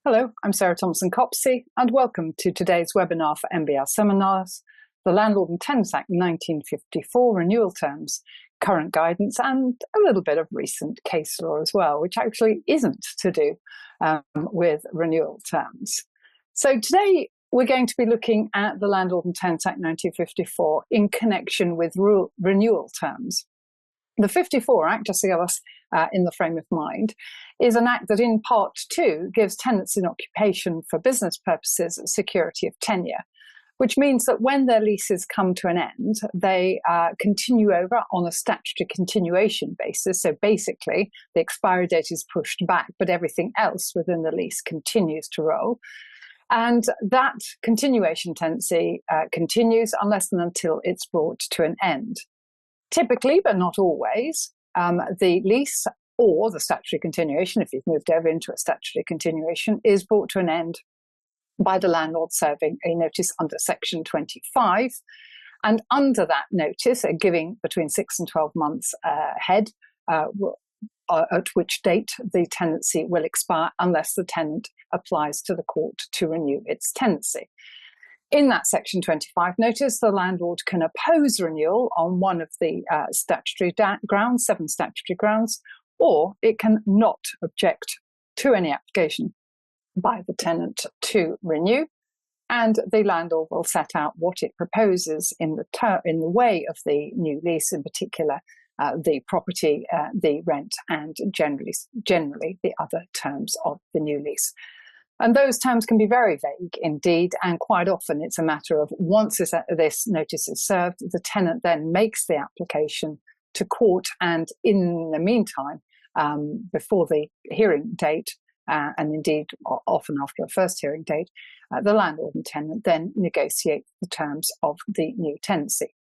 Hello, I'm Sarah Thompson-Copsey, and welcome to today's webinar for MBR Seminars, the Landlord and Tenants Act 1954 renewal terms, current guidance, and a little bit of recent case law as well, which actually isn't to do with renewal terms. So today we're going to be looking at the Landlord and Tenants Act 1954 in connection with renewal terms. The 54 Act, just to give us in the frame of mind, is an act that in Part 2 gives tenants in occupation for business purposes security of tenure, which means that when their leases come to an end, they continue over on a statutory continuation basis. So basically, the expiry date is pushed back, but everything else within the lease continues to roll. And that continuation tenancy continues unless and until it's brought to an end. Typically, but not always, the lease or the statutory continuation, if you've moved over into a statutory continuation, is brought to an end by the landlord serving a notice under Section 25. And under that notice, giving between 6 and 12 months ahead, at which date the tenancy will expire unless the tenant applies to the court to renew its tenancy. In that Section 25 notice, the landlord can oppose renewal on one of the statutory grounds, 7 statutory grounds, or it can not object to any application by the tenant to renew, and the landlord will set out what it proposes in the way of the new lease, in particular the property, the rent, and generally the other terms of the new lease. And those terms can be very vague indeed, and quite often it's a matter of once this notice is served, the tenant then makes the application to court, and in the meantime, before the hearing date, and indeed often after a first hearing date, the landlord and tenant then negotiate the terms of the new tenancy.